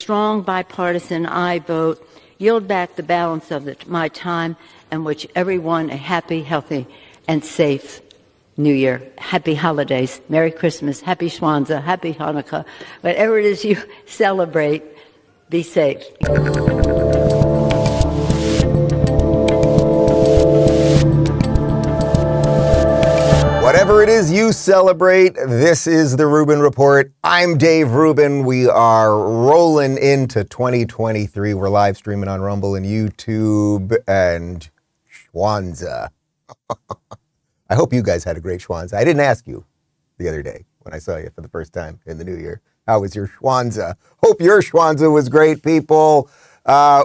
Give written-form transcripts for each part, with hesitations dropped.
Strong bipartisan aye vote yield back the balance of my time and wish everyone a happy, healthy, and safe New Year. Happy holidays. Merry Christmas. Happy Kwanzaa. Happy Hanukkah. Whatever it is you celebrate, be safe. Whatever it is you celebrate, this is the Rubin Report. I'm Dave Rubin. We are rolling into 2023. We're live streaming on Rumble and YouTube and Kwanzaa. I hope you guys had a great Kwanzaa. I didn't ask you the other day when I saw you for the first time in the new year. How was your Kwanzaa? Hope your Kwanzaa was great, people.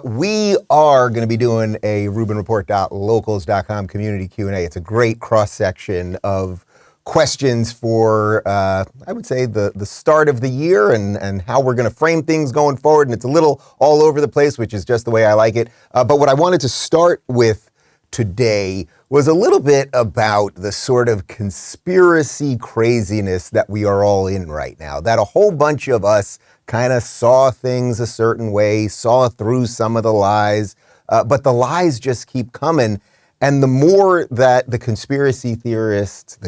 We are going to be doing a RubinReport.locals.com community Q&A. It's a great cross-section of questions for, I would say, the start of the year and how we're going to frame things going forward. And it's a little all over the place, which is just the way I like it. But what I wanted to start with today was a little bit about the sort of conspiracy craziness that we are all in right now, that a whole bunch of us kind of saw things a certain way, saw through some of the lies, but the lies just keep coming. And the more that the conspiracy theorists,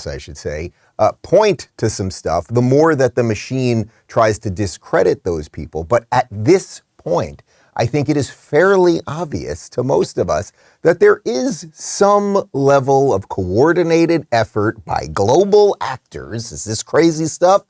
I should say, point to some stuff, the more that the machine tries to discredit those people. But at this point, I think it is fairly obvious to most of us that there is some level of coordinated effort by global actors, is this crazy stuff,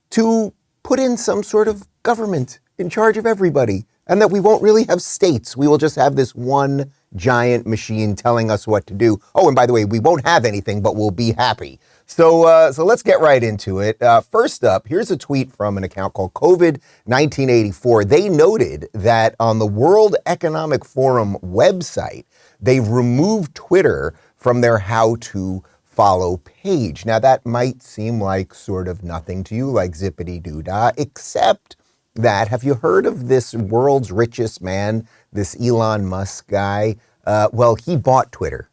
to put in some sort of government in charge of everybody, and that we won't really have states. We will just have this one giant machine telling us what to do. Oh, and by the way, we won't have anything, but we'll be happy. So let's get right into it. First up, here's a tweet from an account called COVID 1984. They noted that on the World Economic Forum website, they've removed Twitter from their how to follow page. Now, that might seem like sort of nothing to you, like zippity-doo-dah, except that, have you heard of this world's richest man, this Elon Musk guy? Well, he bought Twitter.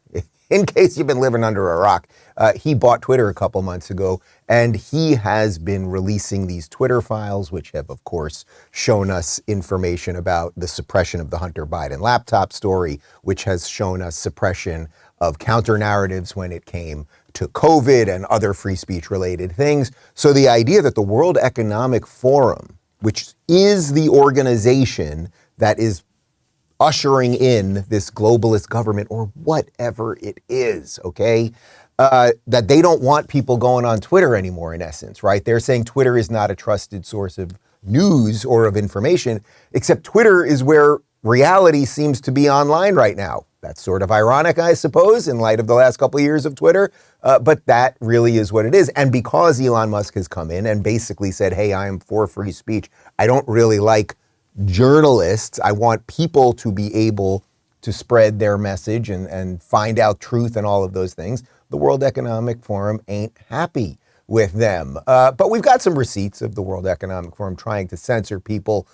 In case you've been living under a rock, he bought Twitter a couple months ago, and he has been releasing these Twitter files, which have, of course, shown us information about the suppression of the Hunter Biden laptop story, which has shown us suppression of counter-narratives when it came to COVID and other free speech-related things. So the idea that the World Economic Forum, which is the organization that is ushering in this globalist government or whatever it is, okay, that they don't want people going on Twitter anymore, in essence, right? They're saying Twitter is not a trusted source of news or of information, except Twitter is where reality seems to be online right now. That's sort of ironic, I suppose, in light of the last couple of years of Twitter, but that really is what it is. And because Elon Musk has come in and basically said, hey, I am for free speech, I don't really like journalists. I want people to be able to spread their message and find out truth and all of those things. The World Economic Forum ain't happy with them. But we've got some receipts of the World Economic Forum trying to censor people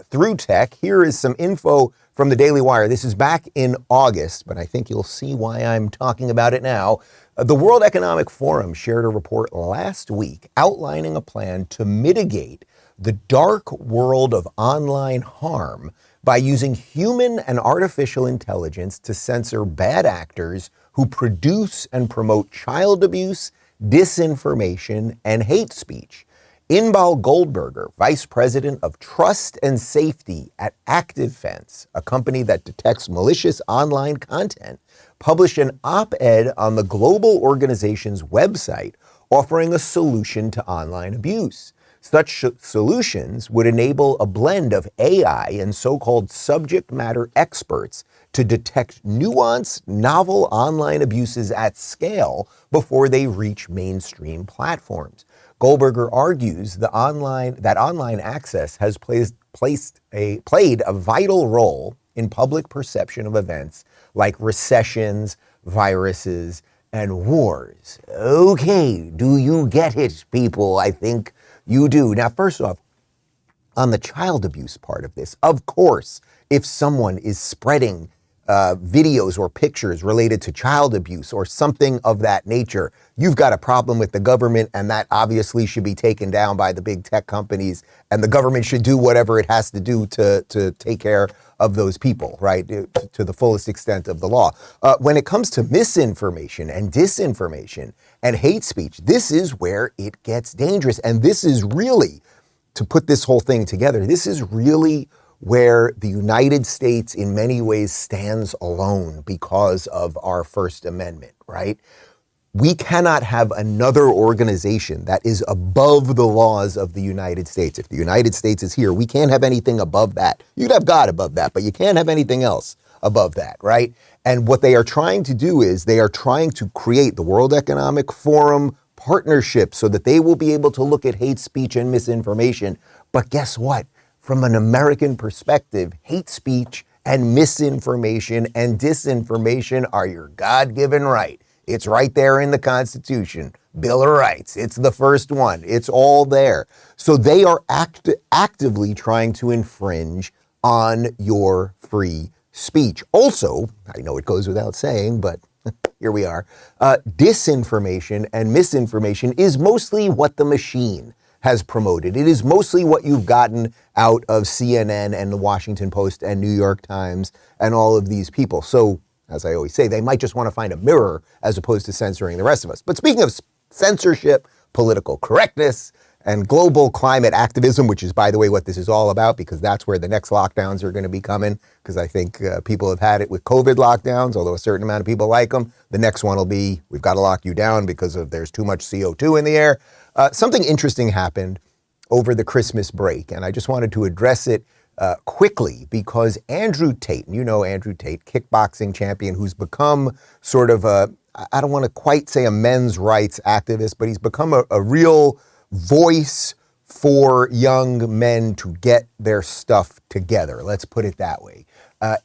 through tech. Here is some info from the Daily Wire. This is back in August, but I think you'll see why I'm talking about it now. The World Economic Forum shared a report last week outlining a plan to mitigate the dark world of online harm by using human and artificial intelligence to censor bad actors who produce and promote child abuse, disinformation, and hate speech. Inbal Goldberger, Vice President of Trust and Safety at ActiveFence, a company that detects malicious online content, published an op-ed on the global organization's website offering a solution to online abuse. Such solutions would enable a blend of AI and so-called subject matter experts to detect nuanced, novel online abuses at scale before they reach mainstream platforms. Goldberger argues that online access has played a vital role in public perception of events like recessions, viruses, and wars. Okay, do you get it, people? I think you do. Now, first off, on the child abuse part of this, of course, if someone is spreading videos or pictures related to child abuse or something of that nature, you've got a problem with the government, and that obviously should be taken down by the big tech companies, and the government should do whatever it has to do to take care of those people, right, to the fullest extent of the law. When it comes to misinformation and disinformation and hate speech, this is where it gets dangerous. And this is really, to put this whole thing together, this is really where the United States in many ways stands alone because of our First Amendment, right? We cannot have another organization that is above the laws of the United States. If the United States is here, we can't have anything above that. You could have God above that, but you can't have anything else above that, right? And what they are trying to do is they are trying to create the World Economic Forum partnership so that they will be able to look at hate speech and misinformation. But guess what? From an American perspective, hate speech and misinformation and disinformation are your God-given right. It's right there in the Constitution, Bill of Rights. It's the first one. It's all there. So they are actively trying to infringe on your free speech. Also, I know it goes without saying, but here we are. Disinformation and misinformation is mostly what the machine has promoted. It is mostly what you've gotten out of CNN and the Washington Post and New York Times and all of these people. So, as I always say, they might just want to find a mirror as opposed to censoring the rest of us. But speaking of censorship, political correctness, and global climate activism, which is, by the way, what this is all about, because that's where the next lockdowns are going to be coming, because I think people have had it with COVID lockdowns, although a certain amount of people like them. The next one will be, we've got to lock you down because there's too much CO2 in the air. Something interesting happened over the Christmas break, and I just wanted to address it quickly because Andrew Tate, and you know Andrew Tate, kickboxing champion who's become sort of I don't want to quite say a men's rights activist, but he's become a real voice for young men to get their stuff together. Let's put it that way.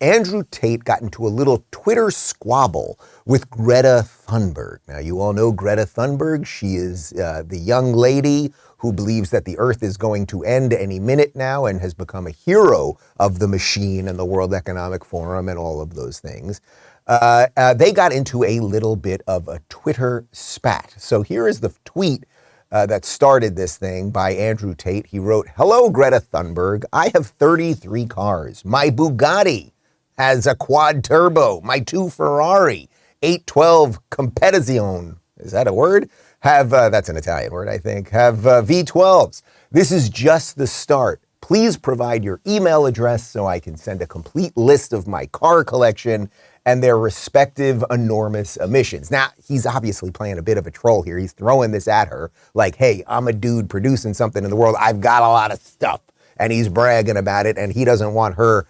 Andrew Tate got into a little Twitter squabble with Greta Thunberg. Now, you all know Greta Thunberg. She is the young lady who believes that the earth is going to end any minute now and has become a hero of the machine and the World Economic Forum and all of those things. They got into a little bit of a Twitter spat. So here is the tweet that started this thing by Andrew Tate. He wrote, "Hello, Greta Thunberg. I have 33 cars. My Bugatti has a quad turbo. My 2 Ferrari 812 Competizione, is that a word? Have, that's an Italian word, I think, have V12s. This is just the start. Please provide your email address so I can send a complete list of my car collection and their respective enormous emissions." Now, he's obviously playing a bit of a troll here. He's throwing this at her like, hey, I'm a dude producing something in the world. I've got a lot of stuff. And he's bragging about it, and he doesn't want her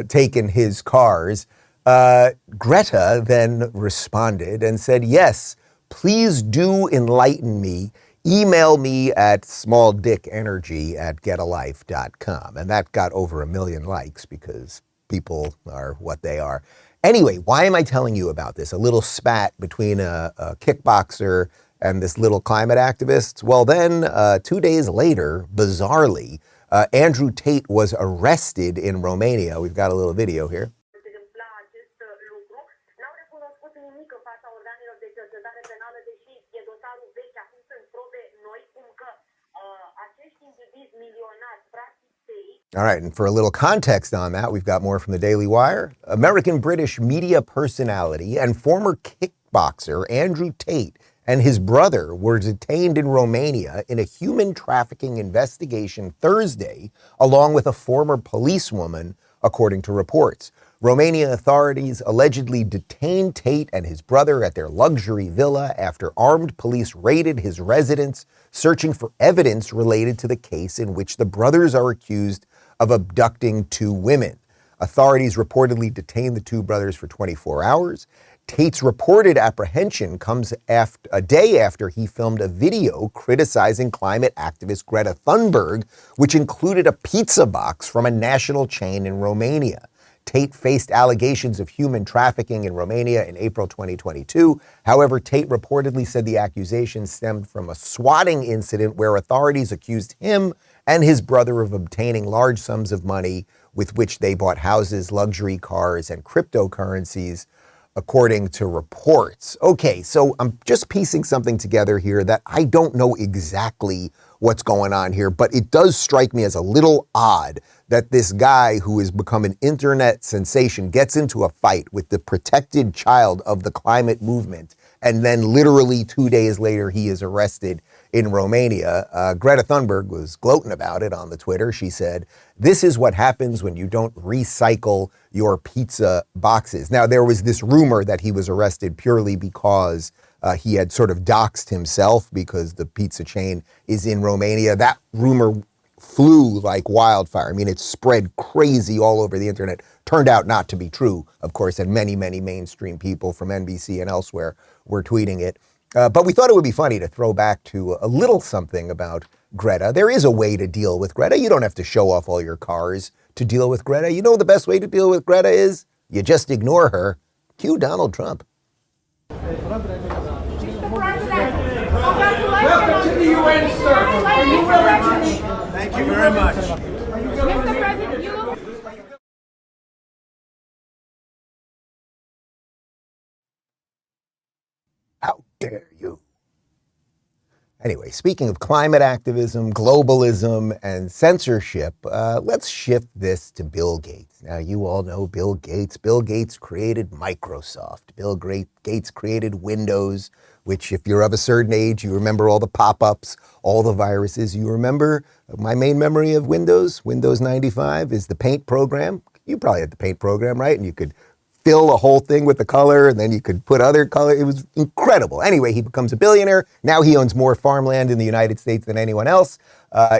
taking his cars. Greta then responded and said, "Yes, please do enlighten me. Email me at smalldickenergy@getalife.com. And that got over 1 million likes because people are what they are. Anyway, why am I telling you about this? A little spat between a kickboxer and this little climate activist. Well, then 2 days later, bizarrely, Andrew Tate was arrested in Romania. We've got a little video here. All right, and for a little context on that, we've got more from the Daily Wire. American-British media personality and former kickboxer Andrew Tate and his brother were detained in Romania in a human trafficking investigation Thursday, along with a former policewoman, according to reports. Romania authorities allegedly detained Tate and his brother at their luxury villa after armed police raided his residence, searching for evidence related to the case in which the brothers are accused of abducting 2 women. Authorities reportedly detained the 2 brothers for 24 hours. Tate's reported apprehension comes a day after he filmed a video criticizing climate activist Greta Thunberg, which included a pizza box from a national chain in Romania. Tate faced allegations of human trafficking in Romania in April 2022. However, Tate reportedly said the accusations stemmed from a swatting incident where authorities accused him and his brother of obtaining large sums of money with which they bought houses, luxury cars, and cryptocurrencies, according to reports. Okay, so I'm just piecing something together here that I don't know exactly what's going on here, but it does strike me as a little odd that this guy who has become an internet sensation gets into a fight with the protected child of the climate movement, and then literally 2 days later he is arrested in Romania. Greta Thunberg was gloating about it on the Twitter. She said, "This is what happens when you don't recycle your pizza boxes." Now, there was this rumor that he was arrested purely because he had sort of doxed himself because the pizza chain is in Romania. That rumor flew like wildfire. I mean, it spread crazy all over the internet. Turned out not to be true, of course, and many, many mainstream people from NBC and elsewhere were tweeting it. But we thought it would be funny to throw back to a little something about Greta. There is a way to deal with Greta. You don't have to show off all your cars to deal with Greta. You know the best way to deal with Greta is? You just ignore her. Cue Donald Trump. Mr. President, welcome to the UN, sir. Are you willing to? Thank you very much. Mr. President, you look. How dare you? Anyway, speaking of climate activism, globalism, and censorship, let's shift this to Bill Gates. Now, you all know Bill Gates. Bill Gates created Microsoft. Bill Gates created Windows, which if you're of a certain age, you remember all the pop-ups, all the viruses. You remember my main memory of Windows 95, is the Paint program. You probably had the Paint program, right? And you could fill a whole thing with the color, and then you could put other color. It was incredible. Anyway, he becomes a billionaire. Now he owns more farmland in the United States than anyone else.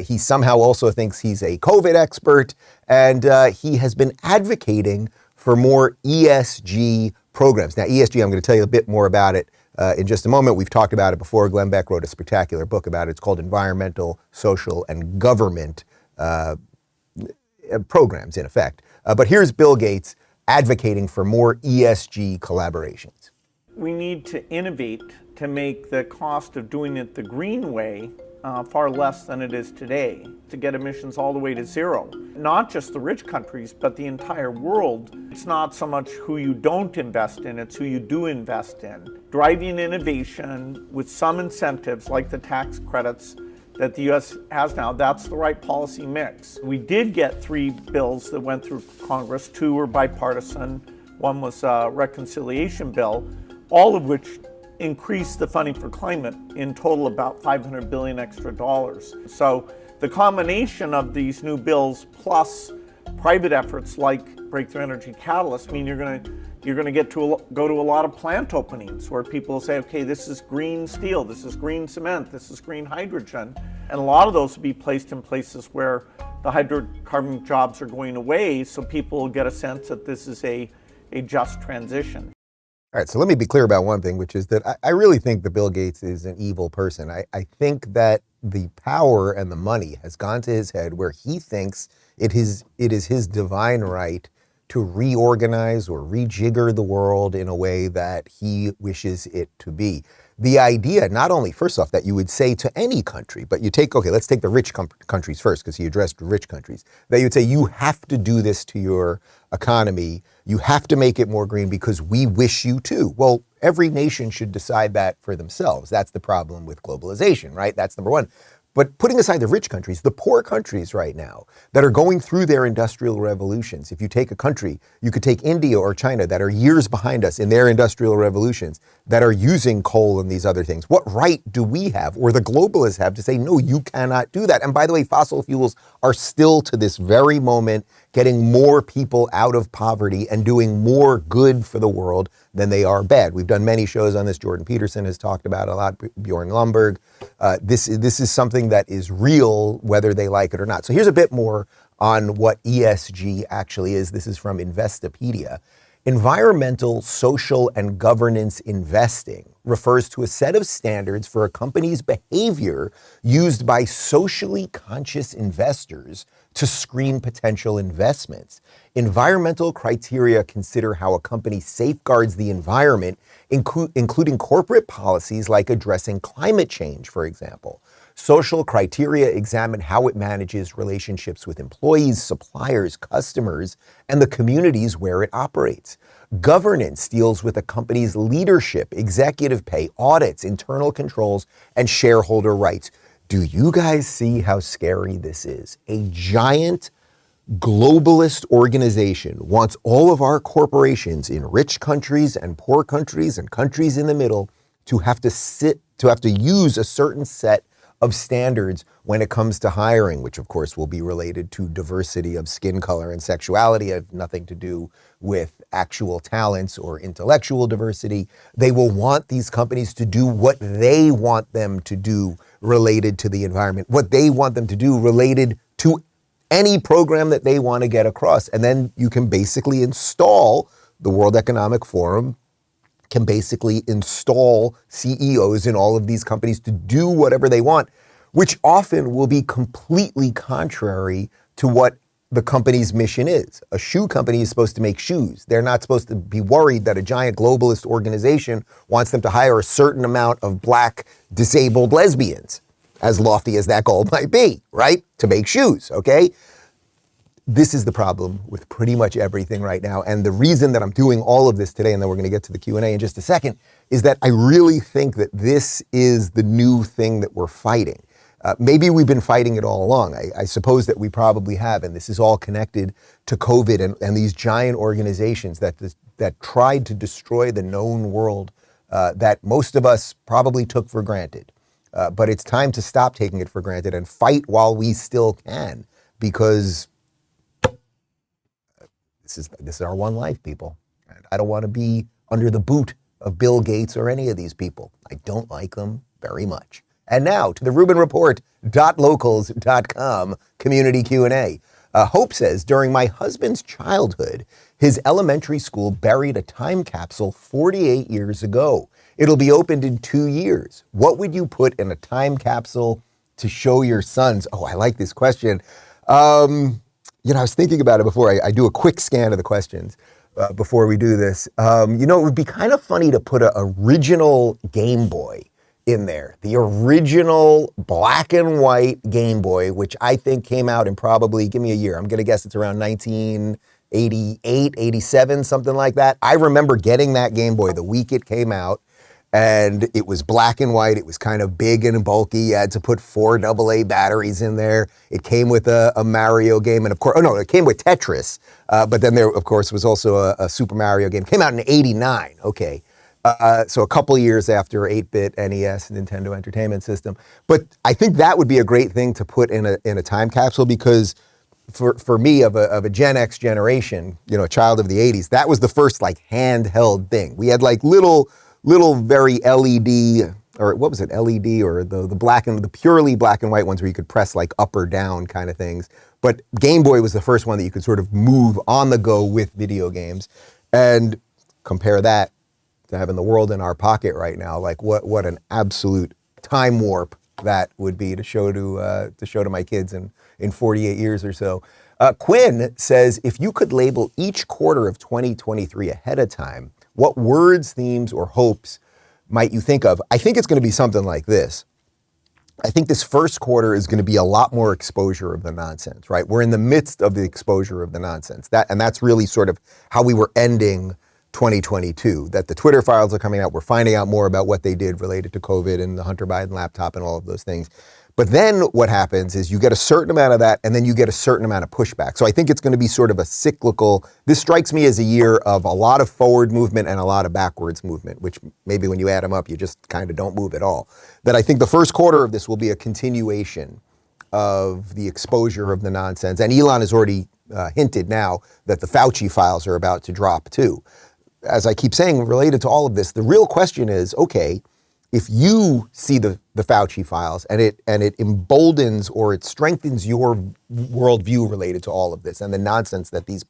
He somehow also thinks he's a COVID expert, and he has been advocating for more ESG programs. Now, ESG, I'm going to tell you a bit more about it in just a moment. We've talked about it before. Glenn Beck wrote a spectacular book about it. It's called Environmental, Social, and Government Programs, in effect. But here's Bill Gates advocating for more ESG collaborations. We need to innovate to make the cost of doing it the green way far less than it is today, to get emissions all the way to zero. Not just the rich countries, but the entire world. It's not so much who you don't invest in, it's who you do invest in. Driving innovation with some incentives like the tax credits that the U.S. has now, that's the right policy mix. We did get 3 bills that went through Congress. 2 were bipartisan. 1 was a reconciliation bill, all of which increased the funding for climate, in total about $500 billion extra dollars. So the combination of these new bills plus private efforts like Breakthrough Energy Catalyst mean you're going to go to a lot of plant openings where people will say, okay, this is green steel, this is green cement, this is green hydrogen. And a lot of those will be placed in places where the hydrocarbon jobs are going away, so people will get a sense that this is a just transition. All right, so let me be clear about one thing, which is that I really think that Bill Gates is an evil person. I think that the power and the money has gone to his head where he thinks it is his divine right to reorganize or rejigger the world in a way that he wishes it to be. The idea, not only, first off, that you would say to any country, but you take, okay, let's take the rich countries first, because he addressed rich countries, that you would say, you have to do this to your economy, you have to make it more green because we wish you to. Well, every nation should decide that for themselves. That's the problem with globalization, right? That's number one. But putting aside the rich countries, the poor countries right now that are going through their industrial revolutions, if you take a country, you could take India or China that are years behind us in their industrial revolutions that are using coal and these other things. What right do we have, or the globalists have, to say, no, you cannot do that? And by the way, fossil fuels are still to this very moment getting more people out of poverty and doing more good for the world than they are bad. We've done many shows on this. Jordan Peterson has talked about it a lot, Bjorn Lomborg. This is something that is real, whether they like it or not. So here's a bit more on what ESG actually is. This is from Investopedia. Environmental, social, and governance investing refers to a set of standards for a company's behavior used by socially conscious investors to screen potential investments. Environmental criteria consider how a company safeguards the environment, including corporate policies like addressing climate change, for example. Social criteria examine how it manages relationships with employees, suppliers, customers, and the communities where it operates. Governance deals with a company's leadership, executive pay, audits, internal controls, and shareholder rights. Do you guys see how scary this is? A giant globalist organization wants all of our corporations in rich countries and poor countries and countries in the middle to have to use a certain set of standards when it comes to hiring, which of course will be related to diversity of skin color and sexuality, have nothing to do with actual talents or intellectual diversity. They will want these companies to do what they want them to do related to the environment, what they want them to do related to any program that they want to get across. And then you can basically install, the World Economic Forum can basically install CEOs in all of these companies to do whatever they want, which often will be completely contrary to what the company's mission is. A shoe company is supposed to make shoes. They're not supposed to be worried that a giant globalist organization wants them to hire a certain amount of black disabled lesbians, as lofty as that goal might be, right? To make shoes, okay? This is the problem with pretty much everything right now. And the reason that I'm doing all of this today, and then we're going to get to the Q&A in just a second, is that I really think that this is the new thing that we're fighting. Maybe we've been fighting it all along. I suppose that we probably have, and this is all connected to COVID and these giant organizations that tried to destroy the known world that most of us probably took for granted. But it's time to stop taking it for granted and fight while we still can, because this is our one life, people. And I don't want to be under the boot of Bill Gates or any of these people. I don't like them very much. And now to the RubinReport.locals.com community Q&A. Hope says, during my husband's childhood, his elementary school buried a time capsule 48 years ago. It'll be opened in 2 years. What would you put in a time capsule to show your sons? Oh, I like this question. I was thinking about it before. I do a quick scan of the questions before we do this. It would be kind of funny to put an original Game Boy in there. The original black and white Game Boy, which I think came out in probably, give me a year, I'm going to guess it's around 1988, 87, something like that. I remember getting that Game Boy the week it came out. And it was black and white. It was kind of big and bulky. You had to put 4 AA batteries in there. It came with a Mario game. And of course, it came with Tetris. But then there, of course, was also a Super Mario game. It came out in '89. Okay. So a couple years after 8-bit NES, Nintendo Entertainment System. But I think that would be a great thing to put in a time capsule, because for me, of a Gen X generation, a child of the 80s, that was the first handheld thing. We had little very LED, or what was it, LED, or the purely black and white ones where you could press up or down kind of things. But Game Boy was the first one that you could sort of move on the go with video games. And compare that to having the world in our pocket right now. What an absolute time warp that would be to show to my kids in 48 years or so. Quinn says, if you could label each quarter of 2023 ahead of time, what words, themes, or hopes might you think of? I think it's going to be something like this. I think this first quarter is going to be a lot more exposure of the nonsense, right? We're in the midst of the exposure of the nonsense. And that's really sort of how we were ending 2022, that the Twitter files are coming out. We're finding out more about what they did related to COVID and the Hunter Biden laptop and all of those things. But then what happens is you get a certain amount of that, and then you get a certain amount of pushback. So I think it's going to be sort of a cyclical, this strikes me as a year of a lot of forward movement and a lot of backwards movement, which maybe when you add them up, you just kind of don't move at all. That I think the first quarter of this will be a continuation of the exposure of the nonsense. And Elon has already hinted now that the Fauci files are about to drop too. As I keep saying, related to all of this, the real question is, okay, if you see the Fauci files and it emboldens or it strengthens your worldview related to all of this and the nonsense that these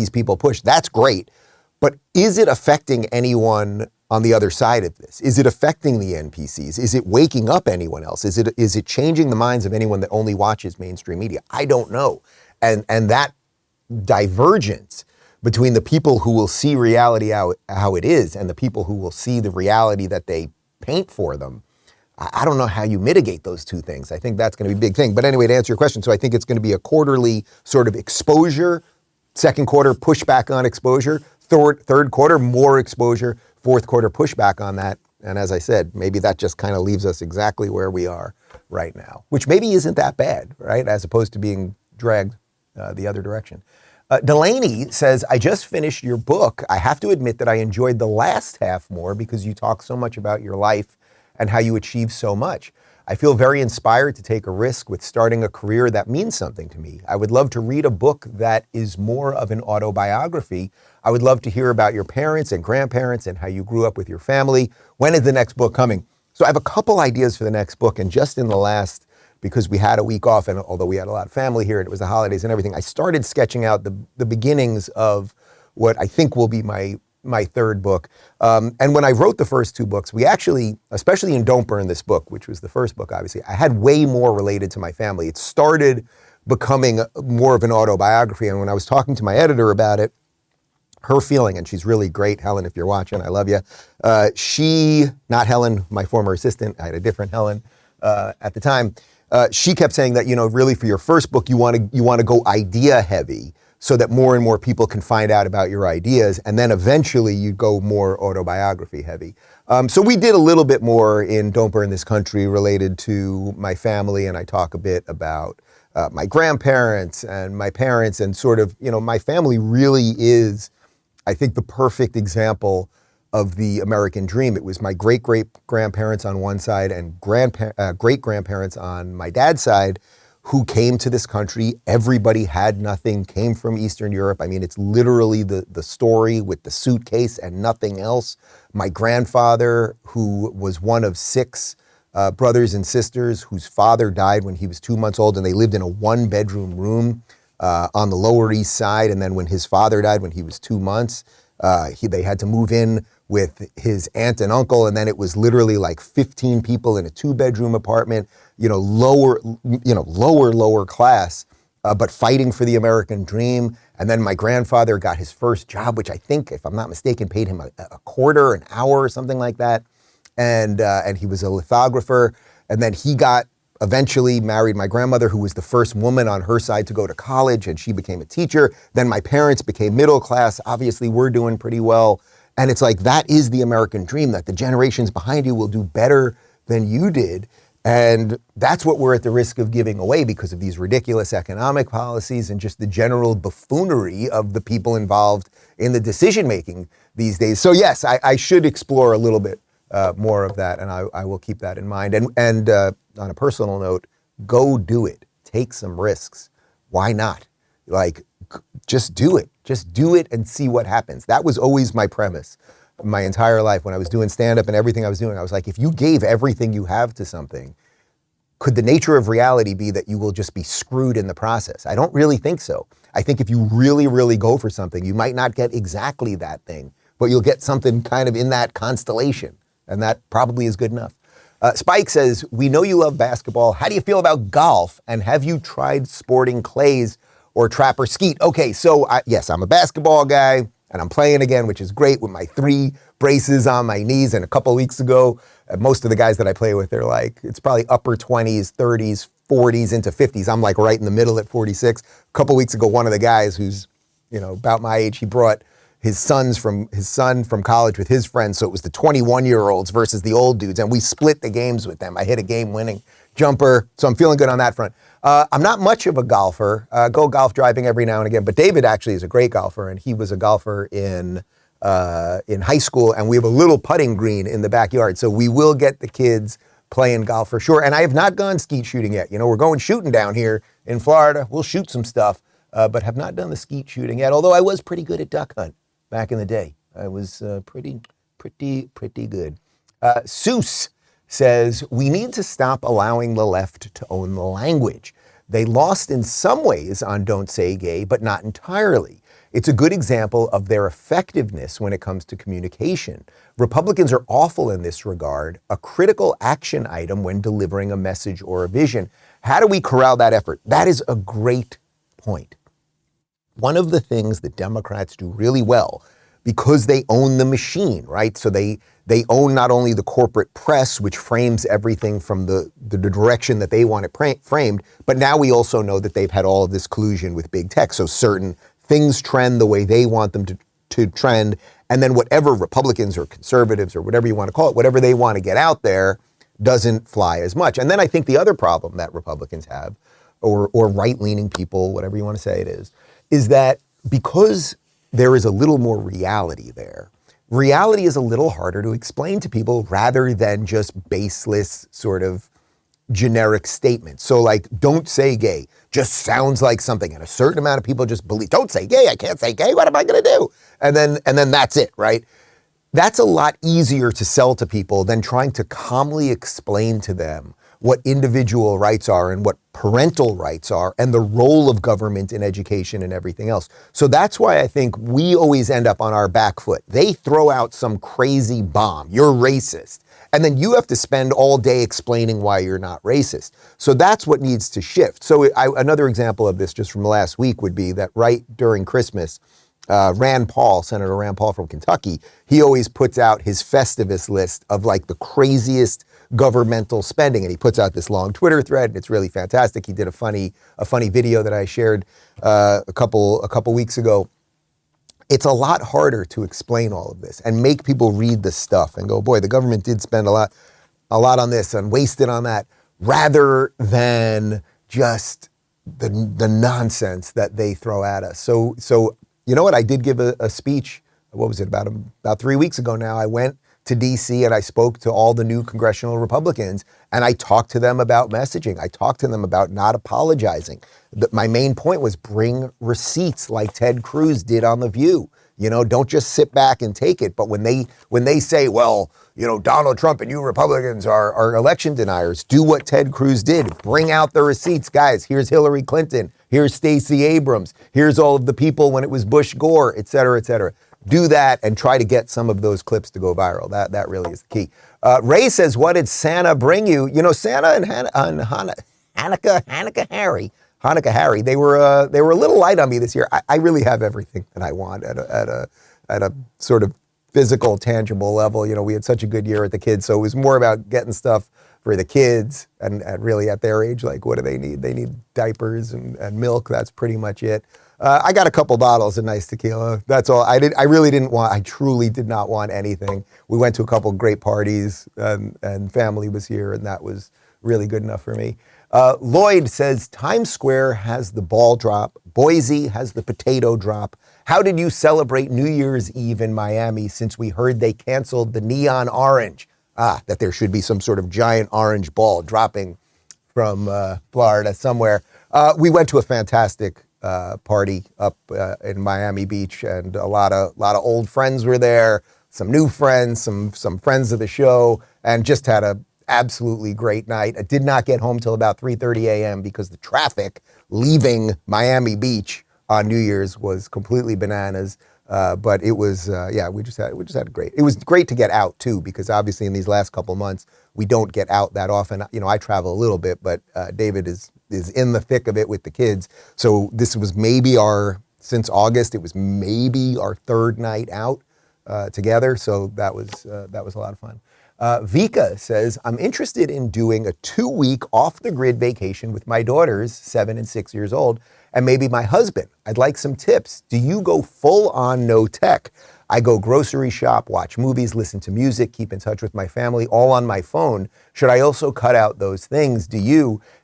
people push, that's great. But is it affecting anyone on the other side of this? Is it affecting the NPCs? Is it waking up anyone else? Is it changing the minds of anyone that only watches mainstream media? I don't know. And that divergence between the people who will see reality how it is and the people who will see the reality that they paint for them, I don't know how you mitigate those two things. I think that's going to be a big thing. But anyway, to answer your question, so I think it's going to be a quarterly sort of exposure, second quarter pushback on exposure, third quarter more exposure, fourth quarter pushback on that. And as I said, maybe that just kind of leaves us exactly where we are right now, which maybe isn't that bad, right? As opposed to being dragged the other direction. Delaney says, I just finished your book. I have to admit that I enjoyed the last half more because you talk so much about your life and how you achieve so much. I feel very inspired to take a risk with starting a career that means something to me. I would love to read a book that is more of an autobiography. I would love to hear about your parents and grandparents and how you grew up with your family. When is the next book coming? So I have a couple ideas for the next book, and just in the last, because we had a week off, and although we had a lot of family here and it was the holidays and everything, I started sketching out the beginnings of what I think will be my third book. And when I wrote the first two books, we actually, especially in Don't Burn This Book, which was the first book, obviously, I had way more related to my family. It started becoming more of an autobiography. And when I was talking to my editor about it, her feeling, and she's really great, Helen, if you're watching, I love you. She, not Helen, my former assistant, I had a different Helen at the time. She kept saying that, really for your first book, you want to go idea heavy, so that more and more people can find out about your ideas, and then eventually you go more autobiography heavy. So we did a little bit more in Don't Burn This Country related to my family, and I talk a bit about my grandparents and my parents, and sort of, my family really is, I think, the perfect example of the American dream. It was my great-great-grandparents on one side and great-grandparents on my dad's side who came to this country. Everybody had nothing, came from Eastern Europe. I mean, it's literally the story with the suitcase and nothing else. My grandfather, who was one of 6 brothers and sisters whose father died when he was 2 months old, and they lived in a 1-bedroom room on the Lower East Side. And then when his father died when he was 2 months, they had to move in with his aunt and uncle, and then it was literally like 15 people in a 2-bedroom apartment, lower class, but fighting for the American dream. And then my grandfather got his first job, which I think, if I'm not mistaken, paid him a quarter an hour or something like that. And he was a lithographer. And then he eventually married my grandmother, who was the first woman on her side to go to college, and she became a teacher. Then my parents became middle class. Obviously, we're doing pretty well. And it's like, that is the American dream, that the generations behind you will do better than you did. And that's what we're at the risk of giving away because of these ridiculous economic policies and just the general buffoonery of the people involved in the decision-making these days. So yes, I should explore a little bit more of that, and I will keep that in mind. And on a personal note, go do it. Take some risks. Why not? Just do it. Just do it and see what happens. That was always my premise my entire life when I was doing stand-up and everything I was doing. I was like, if you gave everything you have to something, could the nature of reality be that you will just be screwed in the process? I don't really think so. I think if you really, really go for something, you might not get exactly that thing, but you'll get something kind of in that constellation, and that probably is good enough. Spike says, we know you love basketball. How do you feel about golf? And have you tried sporting clays or trap or skeet? Okay, so yes, I'm a basketball guy, and I'm playing again, which is great, with my 3 braces on my knees. And a couple of weeks ago, most of the guys that I play with, they're like, it's probably upper 20s, 30s, 40s into 50s. I'm like right in the middle at 46. A couple of weeks ago, one of the guys who's, about my age, he brought his son from college with his friends. So it was the 21-year-olds versus the old dudes. And we split the games with them. I hit a game-winning jumper. So I'm feeling good on that front. I'm not much of a golfer. Go golf driving every now and again. But David actually is a great golfer. And he was a golfer in high school. And we have a little putting green in the backyard. So we will get the kids playing golf for sure. And I have not gone skeet shooting yet. We're going shooting down here in Florida. We'll shoot some stuff, but have not done the skeet shooting yet. Although I was pretty good at duck hunt back in the day. I was pretty good. Seuss says, we need to stop allowing the left to own the language. They lost in some ways on Don't Say Gay, but not entirely. It's a good example of their effectiveness when it comes to communication. Republicans are awful in this regard, a critical action item when delivering a message or a vision. How do we corral that effort? That is a great point. One of the things that Democrats do really well, because they own the machine, right? So they own not only the corporate press, which frames everything from the direction that they want it framed, but now we also know that they've had all of this collusion with big tech. So certain things trend the way they want them to trend, and then whatever Republicans or conservatives or whatever you want to call it, whatever they want to get out there doesn't fly as much. And then I think the other problem that Republicans have, or right-leaning people, whatever you want to say it is that because there is a little more reality there, reality is a little harder to explain to people rather than just baseless sort of generic statements. So like, don't say gay just sounds like something, and a certain amount of people just believe, don't say gay, I can't say gay, what am I gonna do? And then that's it, right? That's a lot easier to sell to people than trying to calmly explain to them what individual rights are and what parental rights are and the role of government in education and everything else. So that's why I think we always end up on our back foot. They throw out some crazy bomb, you're racist, and then you have to spend all day explaining why you're not racist. So that's what needs to shift. So another example of this just from last week would be that right during Christmas, Senator Rand Paul from Kentucky, he always puts out his Festivus list of like the craziest governmental spending, and he puts out this long Twitter thread, and it's really fantastic. He did a funny video that I shared a couple weeks ago. It's a lot harder to explain all of this and make people read the stuff and go, boy, the government did spend a lot on this and wasted on that, rather than just the nonsense that they throw at us. So you know what? I did give a speech, what was it, about 3 weeks ago now. I went to DC and I spoke to all the new congressional Republicans, and I talked to them about messaging. I talked to them about not apologizing. My main point was bring receipts like Ted Cruz did on The View. You know, don't just sit back and take it. But when they say, well, you know, Donald Trump and you Republicans are election deniers, do what Ted Cruz did. Bring out the receipts. Guys, here's Hillary Clinton. Here's Stacey Abrams. Here's all of the people when it was Bush Gore, et cetera, et cetera. Do that and try to get some of those clips to go viral. That really is the key. Ray says, what did Santa bring you? You know, Santa and Hanukkah Harry, they were a little light on me this year. I really have everything that I want at a sort of physical, tangible level. You know, we had such a good year at the kids, so it was more about getting stuff for the kids and really at their age, like what do they need? They need diapers and milk. That's pretty much it. I got a couple bottles of nice tequila. That's all. I truly did not want anything. We went to a couple great parties and family was here, and that was really good enough for me. Lloyd says, Times Square has the ball drop. Boise has the potato drop. How did you celebrate New Year's Eve in Miami since we heard they canceled the neon orange? That there should be some sort of giant orange ball dropping from Florida somewhere. We went to a fantastic party up in Miami Beach, and a lot of old friends were there, some new friends, some friends of the show, and just had a absolutely great night. I did not get home till about 3:30 a.m. because the traffic leaving Miami Beach on New Year's was completely bananas. But it was, we just had a great. It was great to get out too, because obviously in these last couple months we don't get out that often. You know, I travel a little bit, but David is in the thick of it with the kids. So this was since August, it was maybe our third night out together. So that was a lot of fun. Vika says, I'm interested in doing a 2-week off-the-grid vacation with my daughters, 7 and 6 years old, and maybe my husband. I'd like some tips. Do you go full on no tech? I go grocery shop, watch movies, listen to music, keep in touch with my family, all on my phone. Should I also cut out those things?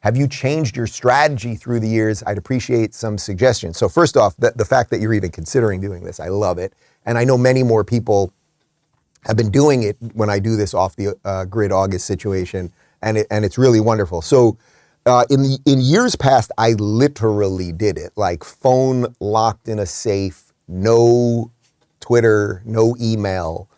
Have you changed your strategy through the years? I'd appreciate some suggestions. So first off, the fact that you're even considering doing this, I love it. And I know many more people have been doing it when I do this off the grid August situation, and it's really wonderful. So in years past, I literally did it, like phone locked in a safe, no Twitter, no email,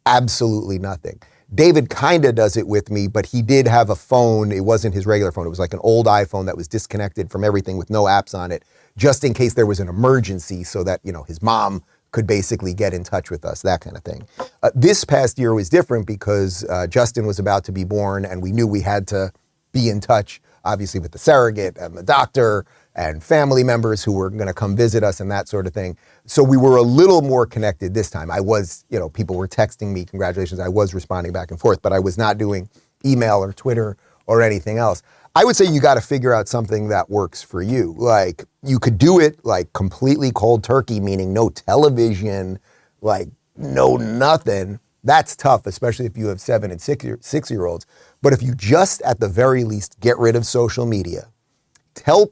absolutely nothing. David kind of does it with me, but he did have a phone. It wasn't his regular phone. It was like an old iPhone that was disconnected from everything with no apps on it, just in case there was an emergency, so that, you know, his mom could basically get in touch with us, that kind of thing. This past year was different because Justin was about to be born, and we knew we had to be in touch, obviously, with the surrogate and the doctor and family members who were going to come visit us and that sort of thing. So we were a little more connected this time. I was, people were texting me congratulations. I was responding back and forth, but I was not doing email or Twitter or anything else. I would say you got to figure out something that works for you. Like, you could do it like completely cold turkey, meaning no television, like no nothing. That's tough, especially if you have 7 and 6-year-olds. But if you just, at the very least, get rid of social media, tell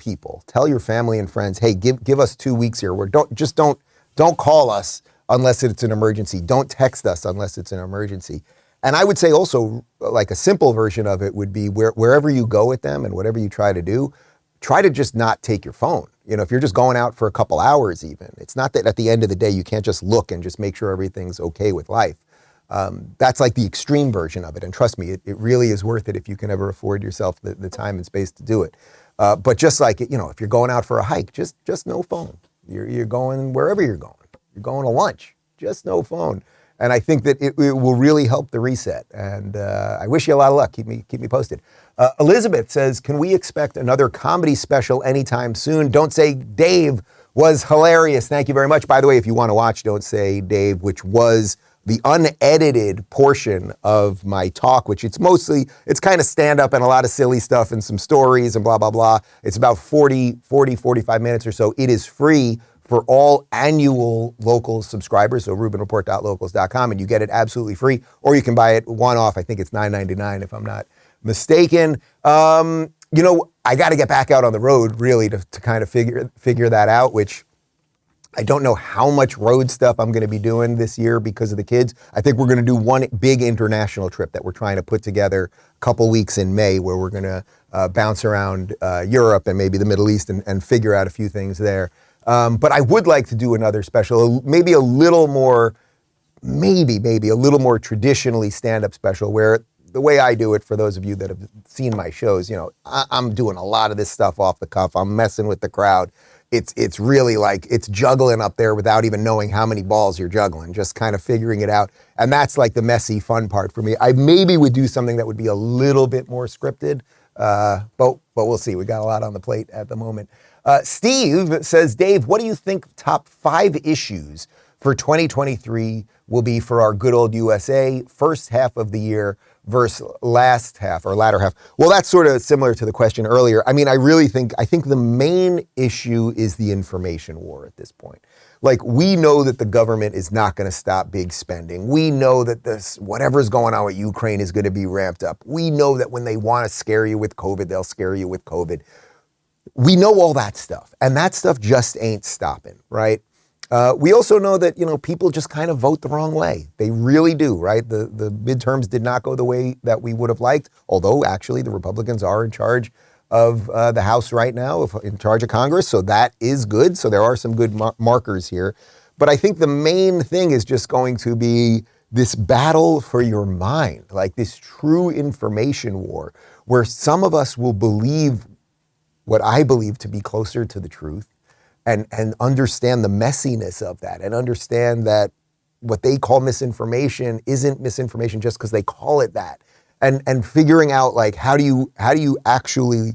your family and friends, hey, give us 2 weeks here. Don't call us unless it's an emergency. Don't text us unless it's an emergency. And I would say also, like, a simple version of it would be wherever you go with them and whatever you try to do, try to just not take your phone. If you're just going out for a couple hours even, it's not that at the end of the day you can't just look and just make sure everything's okay with life. That's like the extreme version of it. And trust me, it really is worth it if you can ever afford yourself the time and space to do it. But just like, if you're going out for a hike, just no phone. You're going wherever you're going. You're going to lunch, just no phone. And I think that it will really help the reset. And I wish you a lot of luck. Keep me posted. Elizabeth says, can we expect another comedy special anytime soon? Don't Say Dave was hilarious. Thank you very much. By the way, if you want to watch Don't Say Dave, which was the unedited portion of my talk, which it's kind of stand up and a lot of silly stuff and some stories and blah, blah, blah. It's about 45 minutes or so. It is free for all annual local subscribers, so rubinreport.locals.com, and you get it absolutely free, or you can buy it one-off. I think it's $9.99 if I'm not mistaken. I got to get back out on the road really to kind of figure that out, which I don't know how much road stuff I'm going to be doing this year because of the kids. I think we're going to do one big international trip that we're trying to put together a couple weeks in May, where we're going to bounce around Europe and maybe the Middle East and figure out a few things there. But I would like to do another special, maybe a little more traditionally stand-up special, where the way I do it, for those of you that have seen my shows, I'm doing a lot of this stuff off the cuff. I'm messing with the crowd. It's really like it's juggling up there without even knowing how many balls you're juggling, just kind of figuring it out. And that's like the messy, fun part for me. I maybe would do something that would be a little bit more scripted, but we'll see. We got a lot on the plate at the moment. Steve says, Dave, what do you think top 5 issues for 2023 will be for our good old USA first half of the year versus last half or latter half? Well, that's sort of similar to the question earlier. I mean, I think the main issue is the information war at this point. Like, we know that the government is not going to stop big spending. We know that whatever's going on with Ukraine is going to be ramped up. We know that when they want to scare you with COVID, they'll scare you with COVID. We know all that stuff, and that stuff just ain't stopping, right? We also know that, people just kind of vote the wrong way. They really do, right? The midterms did not go the way that we would have liked, although actually the Republicans are in charge of the House right now, in charge of Congress, so that is good. So there are some good markers here. But I think the main thing is just going to be this battle for your mind, like this true information war, where some of us will believe what I believe to be closer to the truth, and understand the messiness of that, and understand that what they call misinformation isn't misinformation just because they call it that, and figuring out, like, how do you actually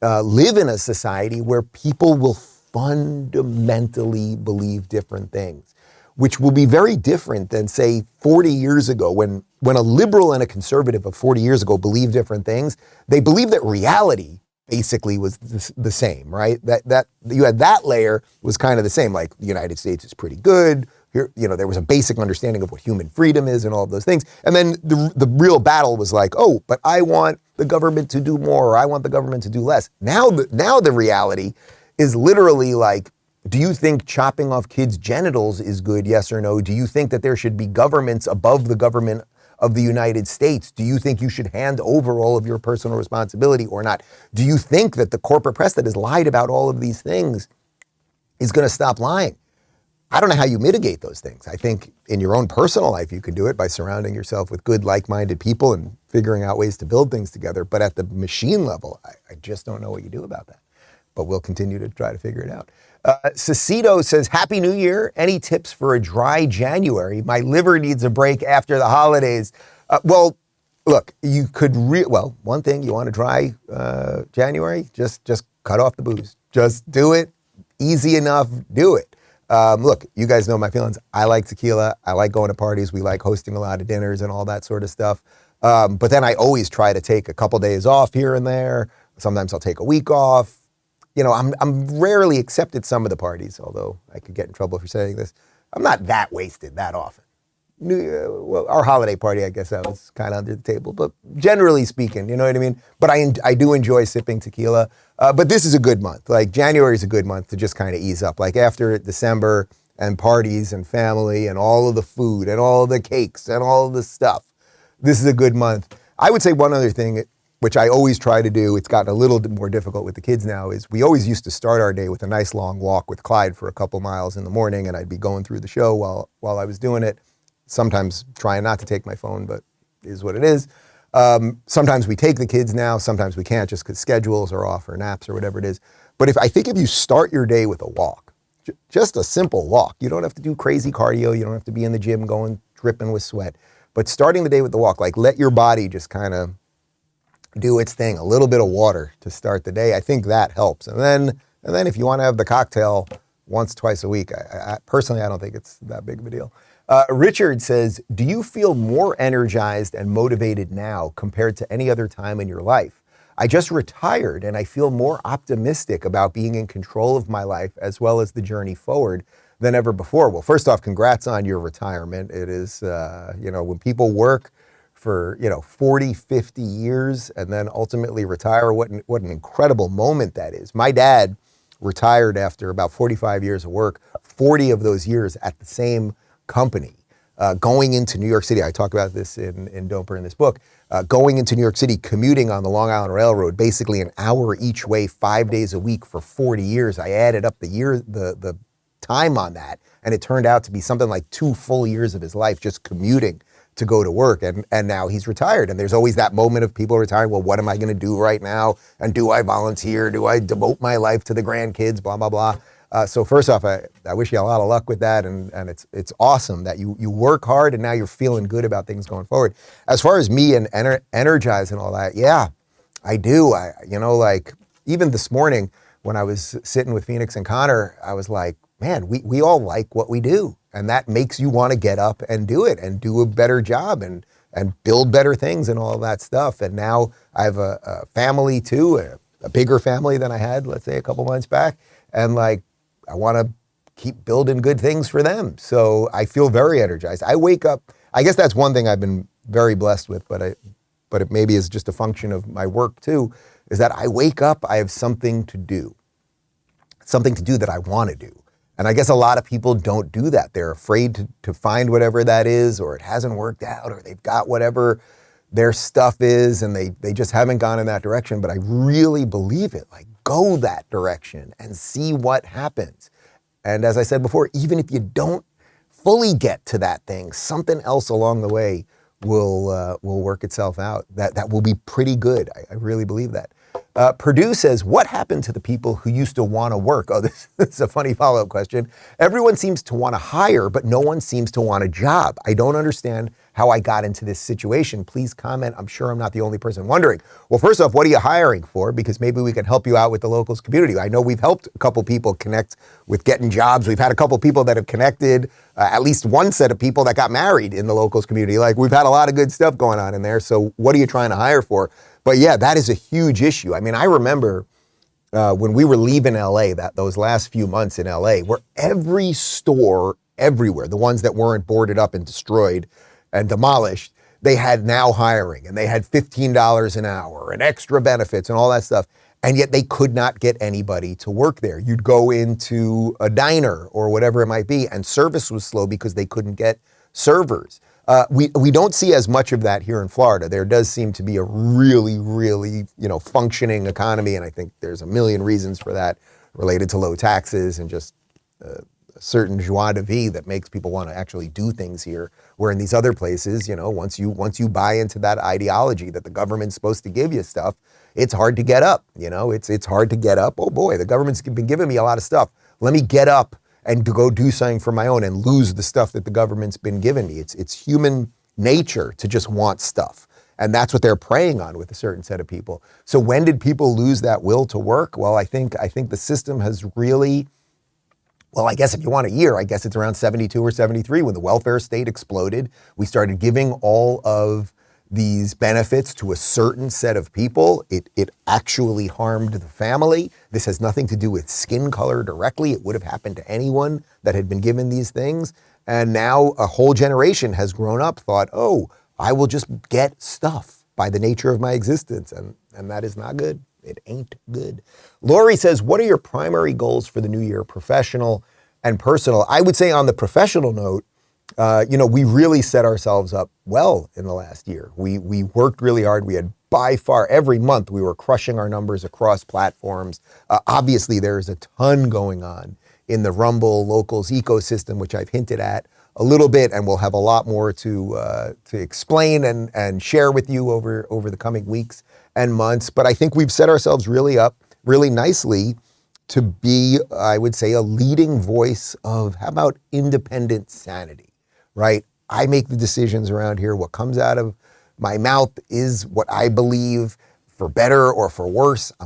live in a society where people will fundamentally believe different things, which will be very different than, say, 40 years ago, when a liberal and a conservative of 40 years ago believed different things. They believed that reality basically was the same, right? That you had that layer was kind of the same. Like, the United States is pretty good. Here, there was a basic understanding of what human freedom is and all of those things. And then the real battle was like, oh, but I want the government to do more, or I want the government to do less. Now the reality is literally like, do you think chopping off kids' genitals is good? Yes or no? Do you think that there should be governments above the government of the United States? Do you think you should hand over all of your personal responsibility or not? Do you think that the corporate press that has lied about all of these things is going to stop lying? I don't know how you mitigate those things. I think in your own personal life, you can do it by surrounding yourself with good, like-minded people and figuring out ways to build things together. But at the machine level, I just don't know what you do about that. But we'll continue to try to figure it out. Cecito says, Happy New Year. Any tips for a dry January? My liver needs a break after the holidays. Well, look, you could, one thing, you want a dry January, just cut off the booze. Just do it. Easy enough, do it. Look, you guys know my feelings. I like tequila. I like going to parties. We like hosting a lot of dinners and all that sort of stuff. But then I always try to take a couple days off here and there. Sometimes I'll take a week off. You know, I'm rarely accepted some of the parties, although I could get in trouble for saying this. I'm not that wasted that often. Well, our holiday party, I guess that was kind of under the table, but generally speaking, you know what I mean? But I do enjoy sipping tequila, but this is a good month. Like January is a good month to just kind of ease up. Like after December and parties and family and all of the food and all the cakes and all of the stuff, this is a good month. I would say one other thing, which I always try to do, it's gotten a little more difficult with the kids now, is we always used to start our day with a nice long walk with Clyde for a couple miles in the morning, and I'd be going through the show while I was doing it. Sometimes trying not to take my phone, but is what it is. Sometimes we take the kids now, sometimes we can't just because schedules are off or naps or whatever it is. But I think if you start your day with a walk, just a simple walk, you don't have to do crazy cardio, you don't have to be in the gym going dripping with sweat, but starting the day with the walk, like let your body just kind of do its thing, a little bit of water to start the day. I think that helps. And then if you want to have the cocktail once, twice a week, I personally, I don't think it's that big of a deal. Richard says, do you feel more energized and motivated now compared to any other time in your life? I just retired and I feel more optimistic about being in control of my life as well as the journey forward than ever before. Well, first off, congrats on your retirement. It is, when people work for, 40, 50 years and then ultimately retire, what an incredible moment that is. My dad retired after about 45 years of work, 40 of those years at the same company, going into New York City. I talk about this in Doper in this book, going into New York City, commuting on the Long Island Railroad, basically an hour each way, 5 days a week for 40 years. I added up the time on that, and it turned out to be something like 2 full years of his life just commuting to go to work. And now he's retired. And there's always that moment of people retiring. Well, what am I going to do right now? And do I volunteer? Do I devote my life to the grandkids? Blah, blah, blah. So first off, I wish you a lot of luck with that, and it's awesome that you work hard and now you're feeling good about things going forward. As far as me and energize and all that, yeah, I do. Like even this morning when I was sitting with Phoenix and Connor, I was like, man, we all like what we do, and that makes you want to get up and do it and do a better job and build better things and all of that stuff. And now I have a family too, a bigger family than I had, let's say, a couple months back, and like, I want to keep building good things for them. So I feel very energized. I wake up, I guess that's one thing I've been very blessed with, but it maybe is just a function of my work too, is that I wake up, I have something to do that I want to do. And I guess a lot of people don't do that. They're afraid to find whatever that is, or it hasn't worked out, or they've got whatever their stuff is, and they just haven't gone in that direction. But I really believe it. Like, go that direction and see what happens. And as I said before, even if you don't fully get to that thing, something else along the way will work itself out. That will be pretty good. I really believe that. Purdue says, what happened to the people who used to want to work? Oh, this is a funny follow-up question. Everyone seems to want to hire, but no one seems to want a job. I don't understand how I got into this situation. Please comment. I'm sure I'm not the only person wondering. Well, first off, what are you hiring for? Because maybe we can help you out with the locals community. I know we've helped a couple people connect with getting jobs. We've had a couple people that have connected, at least one set of people that got married in the locals community. Like, we've had a lot of good stuff going on in there. So what are you trying to hire for? But yeah, that is a huge issue. I mean, I remember when we were leaving LA, those last few months in LA, where every store everywhere, the ones that weren't boarded up and destroyed and demolished, they had now hiring, and they had $15 an hour and extra benefits and all that stuff. And yet they could not get anybody to work there. You'd go into a diner or whatever it might be, and service was slow because they couldn't get servers. We don't see as much of that here in Florida. There does seem to be a really, really, functioning economy, and I think there's a million reasons for that, related to low taxes and just a certain joie de vivre that makes people want to actually do things here. Where in these other places, once you buy into that ideology that the government's supposed to give you stuff, it's hard to get up. It's hard to get up. Oh boy, the government's been giving me a lot of stuff. Let me get up and to go do something for my own and lose the stuff that the government's been giving me. It's human nature to just want stuff. And that's what they're preying on with a certain set of people. So when did people lose that will to work? Well, I think the system has really, well, I guess if you want a year, I guess it's around 72 or 73 when the welfare state exploded. We started giving all of these benefits to a certain set of people. It actually harmed the family. This has nothing to do with skin color directly. It would have happened to anyone that had been given these things. And now a whole generation has grown up, thought, oh, I will just get stuff by the nature of my existence. And that is not good. It ain't good. Lori says, what are your primary goals for the new year, professional and personal? I would say on the professional note, we really set ourselves up well in the last year. We worked really hard. We had by far every month we were crushing our numbers across platforms. Obviously, there's a ton going on in the Rumble Locals ecosystem, which I've hinted at a little bit, and we'll have a lot more to explain and share with you over the coming weeks and months. But I think we've set ourselves really up really nicely to be, I would say, a leading voice of, how about independent sanity, right? I make the decisions around here. What comes out of my mouth is what I believe, for better or for worse. I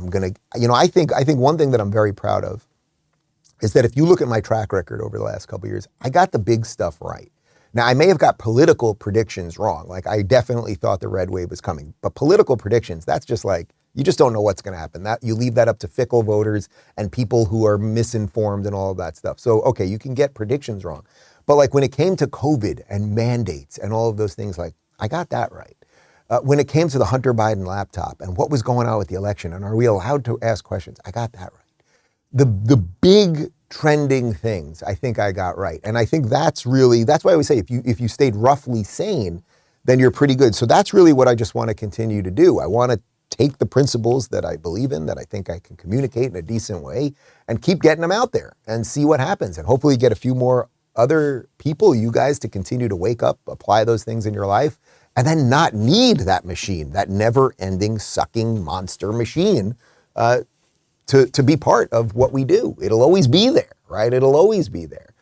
think one thing that I'm very proud of is that if you look at my track record over the last couple of years, I got the big stuff right. Now, I may have got political predictions wrong. Like, I definitely thought the red wave was coming. But political predictions, that's just like, you just don't know what's going to happen. That you leave that up to fickle voters and people who are misinformed and all of that stuff. So, okay, you can get predictions wrong. But like when it came to COVID and mandates and all of those things, like, I got that right. When it came to the Hunter Biden laptop and what was going on with the election and are we allowed to ask questions, I got that right. The big trending things, I think I got right. And I think that's why I always say if you stayed roughly sane, then you're pretty good. So that's really what I just want to continue to do. I want to take the principles that I believe in, that I think I can communicate in a decent way, and keep getting them out there and see what happens. And hopefully get a few more other people, you guys, to continue to wake up, apply those things in your life, and then not need that machine, that never-ending sucking monster machine, to be part of what we do. It'll always be there, right? It'll always be there.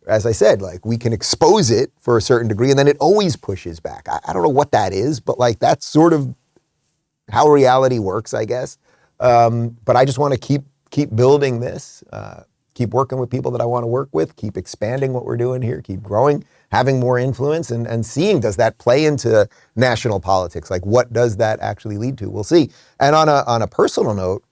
As I said, like, we can expose it for a certain degree and then it always pushes back. I don't know what that is, but like, that's sort of how reality works, I guess. But I just want to keep building this, keep working with people that I want to work with, keep expanding what we're doing here, keep growing, having more influence, and seeing, does that play into national politics? Like, what does that actually lead to? We'll see. And on a personal note,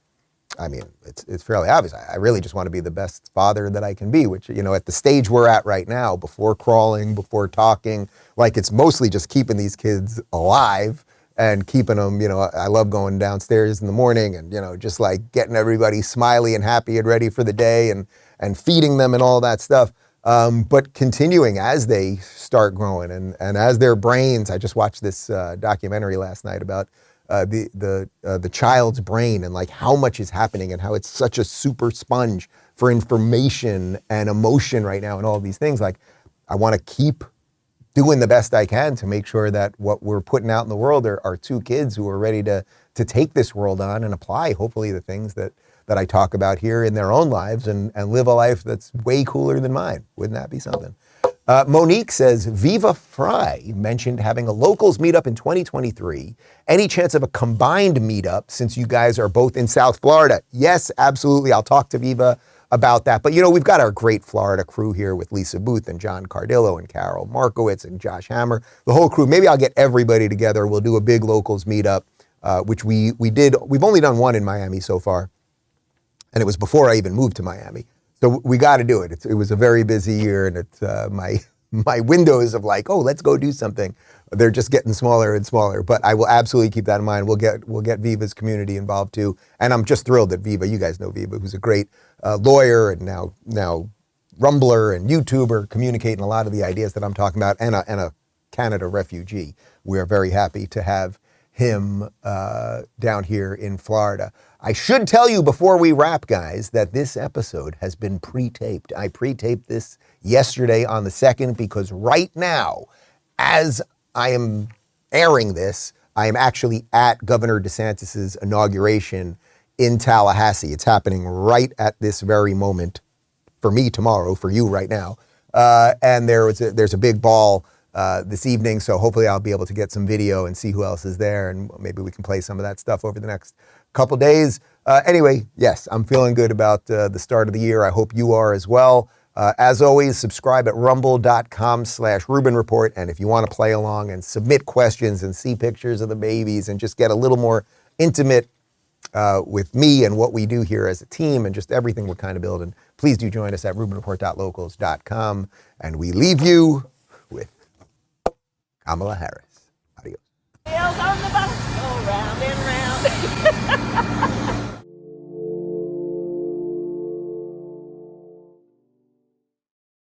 I mean, it's fairly obvious. I really just want to be the best father that I can be, which, at the stage we're at right now, before crawling, before talking, like, it's mostly just keeping these kids alive and keeping them, I love going downstairs in the morning and, just like getting everybody smiley and happy and ready for the day and feeding them and all that stuff. But continuing as they start growing and as their brains, I just watched this documentary last night about the child's brain and like how much is happening and how it's such a super sponge for information and emotion right now and all of these things. Like, I want to keep doing the best I can to make sure that what we're putting out in the world are two kids who are ready to take this world on and apply, hopefully, the things that I talk about here in their own lives and live a life that's way cooler than mine. Wouldn't that be something? Monique says, Viva Fry mentioned having a locals meetup in 2023. Any chance of a combined meetup since you guys are both in South Florida? Yes, absolutely. I'll talk to Viva about that. But, we've got our great Florida crew here with Lisa Booth and John Cardillo and Carol Markowitz and Josh Hammer, the whole crew. Maybe I'll get everybody together. We'll do a big locals meetup, which we did. We've only done one in Miami so far, and it was before I even moved to Miami. So we got to do it. It was a very busy year, and it's my windows of like, oh, let's go do something, they're just getting smaller and smaller. But I will absolutely keep that in mind. We'll get Viva's community involved too, and I'm just thrilled that Viva, you guys know Viva, who's a great lawyer and now Rumbler and YouTuber, communicating a lot of the ideas that I'm talking about, and a Canada refugee. We are very happy to have him down here in Florida. I should tell you before we wrap, guys, that this episode has been pre-taped. I pre-taped this yesterday on the 2nd because right now, as I am airing this, I am actually at Governor DeSantis's inauguration in Tallahassee. It's happening right at this very moment. For me tomorrow, for you right now. And there's a big ball this evening, so hopefully I'll be able to get some video and see who else is there, and maybe we can play some of that stuff over the next couple days. Anyway, yes, I'm feeling good about the start of the year. I hope you are as well. As always, subscribe at rumble.com/Rubin Report, and if you want to play along and submit questions and see pictures of the babies and just get a little more intimate with me and what we do here as a team and just everything we're kind of building, please do join us at rubinreport.locals.com, and we leave you with Kamala Harris. Adios. Wheels on the bus go round and round.